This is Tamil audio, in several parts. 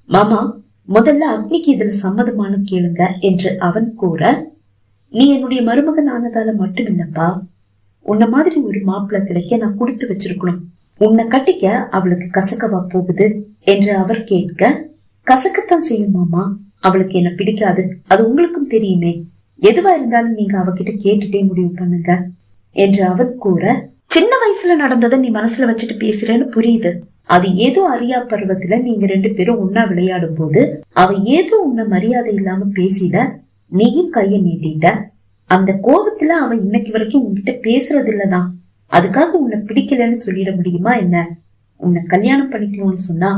மாமா, முதல்ல அக்னிக்கு இதுல சம்மதமானு கேளுங்க என்று அவன் கூற, நீ என்னுடைய மருமகன் ஆனதால மட்டும் இல்லப்பா, உன்ன மாதிரி ஒரு மாப்பிள்ள கிடைக்க நான் கொடுத்து வச்சிருக்கணும். உன்னை கட்டிக்க அவளுக்கு கசக்கவா போகுது என்று அவர் கேட்க, கசக்கத்தான் செய்யும் மாமா, அவளுக்கு என்ன பிடிக்காது, அது உங்களுக்கும் தெரியுமே. எதுவா இருந்தாலும் நீங்க அவகிட்ட கேட்டுட்டே முடிவு பண்ணுங்க என்று அவன் கூற, சின்ன வயசுல நடந்ததை நீ மனசுல வச்சுட்டு பேசுறேன்னு புரியுது. அது ஏதோ அறியா பருவத்துல நீங்க 2 பேரும் ஒன்னா விளையாடும் போது அவ ஏதோ உன்னை மரியாதை இல்லாம பேசிட, நீயும் கைய நீட்டிட்ட. அந்த கோபத்துல அவ இன்னைக்கு வரைக்கும் உன்கிட்ட பேசுறது இல்லதான். அதுக்காக உன்னை பிடிக்கலன்னு சொல்லிட முடியுமா என்ன? உன்னை கல்யாணம் பண்ணிக்கணும்னு சொன்னா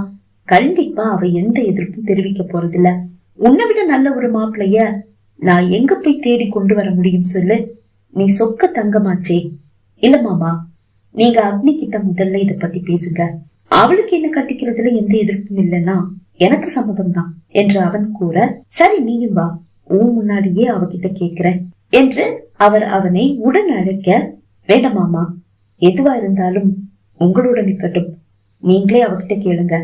கண்டிப்பா அவ எந்த எதிர்ப்பும் தெரிவிக்க போறதில்ல. உன்னை விட நல்ல ஒரு மாப்பிள்ளைய நான் எங்க போய் தேடி கொண்டு வர முடியும் சொல்லு? நீ சொக்க தங்கமாச்சே. இல்ல மாமா, நீங்க அக்னி கிட்ட முதல்ல இத பத்தி பேசுங்க. அவளுக்கு என்ன கட்டிக்கிறதுல எந்த எதிர்ப்பும் இல்லைன்னா எனக்கு சம்மதம் தான் என்று அவன் கூற, சரி நீயும் வா, உன் முன்னாடியே அவகிட்ட கேக்குறேன் என்று அவர் அவனை உடன் அழைக்க, வேண்டாம் மாமா, எதுவா இருந்தாலும் உங்களோட நிக்கட்டும், நீங்களே அவகிட்ட கேளுங்க.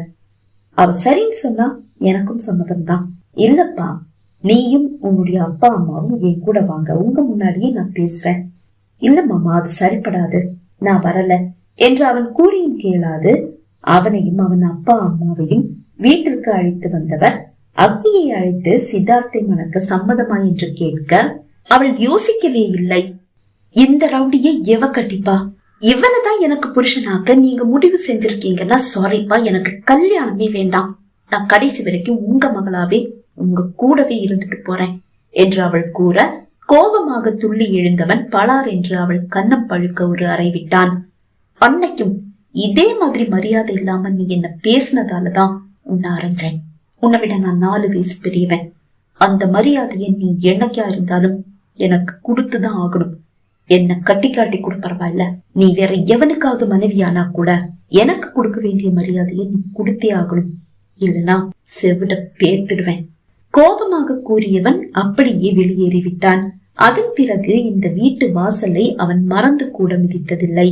அவ சரின்னு சொன்னா எனக்கும் சம்மதம் தான். இல்லப்பா, நீயும் உன்னுடைய அப்பா அம்மாவும் என் கூட வாங்க, உங்க முன்னாடியே நான் பேசுறேன். இல்ல மாமா, அது சரிப்படாது, நான் வரல என்று அவன் கூறியும் கேளாது அவனையும் அவன் அப்பா அம்மாவையும் வீட்டிற்கு அழைத்து வந்தவர் அக்னியை அழைத்து சித்தார்த்தை மணக்க சம்மதமா என்று கேட்க, அவள் யோசிக்கவே இல்லை. இந்த ரவுடியை எவ கட்டிப்பா? இவனதான் எனக்கு புருஷனாக்க நீங்க முடிவு செஞ்சிருக்கீங்கன்னா சாரிப்பா, எனக்கு கல்யாணமே வேண்டாம். நான் கடைசி வரைக்கும் உங்க மகளாவே உங்க கூடவே இருந்துட்டு போறேன் என்று அவள் கூற, கோபமாக துள்ளி எழுந்தவன் பலார் என்று அவள் கன்னம் பழுக்க ஒரு அறை விட்டான். அன்னைக்கும் இதே மாதிரி மரியாதை இல்லாம நீ என்ன பேசினதாலதான் உன்னை அரைஞ்சேன். உன்னை விட நான் 4 வயசு பெரியவன். அந்த மரியாதையை நீ என்னைக்கா இருந்தாலும் எனக்கு கொடுத்துதான் ஆகணும். என்ன கட்டி காட்டி கூட பரவாயில்ல, நீ வேற எவனுக்காவது மனைவியானா கூட எனக்கு கொடுக்க வேண்டிய மரியாதையை நீ கொடுத்தே ஆகணும், இல்லனா செவிட பேத்துடுவேன். கோபமாக கூறியவன் அப்படியே வெளியேறிவிட்டான். அதன் பிறகு இந்த வீட்டு வாசலை அவன் மறந்து கூட மிதித்ததில்லை.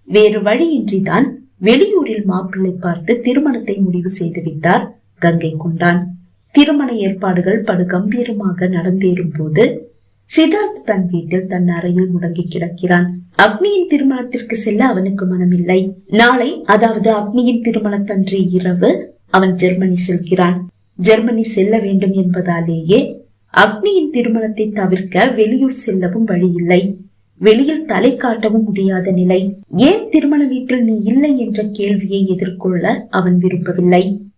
வேறு வழியின்றிதான் வெளியூரில் மாப்பிள்ளை பார்த்து திருமணத்தை முடிவு செய்து விட்டார் கங்கை கொண்டான். திருமண ஏற்பாடுகள் படு கம்பீரமாக நடந்தேறும் போது சித்தார்த் தன் வீட்டில் தன் அறையில் முடங்கி கிடக்கிறான். அக்னியின் திருமணத்திற்கு செல்ல அவனுக்கு மனமில்லை. நாளை, அதாவது அக்னியின் திருமணத்தன்று இரவு அவன் ஜெர்மனி செல்கிறான். ஜெர்மனி செல்ல வேண்டும் என்பதாலேயே அக்னியின் திருமணத்தை தவிர்க்க வெளியூர் செல்லவும் வழி இல்லை. வெளியில் தலை காட்டவும் முடியாத நிலை. ஏன் திருமண வீட்டில் நீ இல்லை என்ற கேள்வியை எதிர்கொள்ள அவன் விரும்பவில்லை.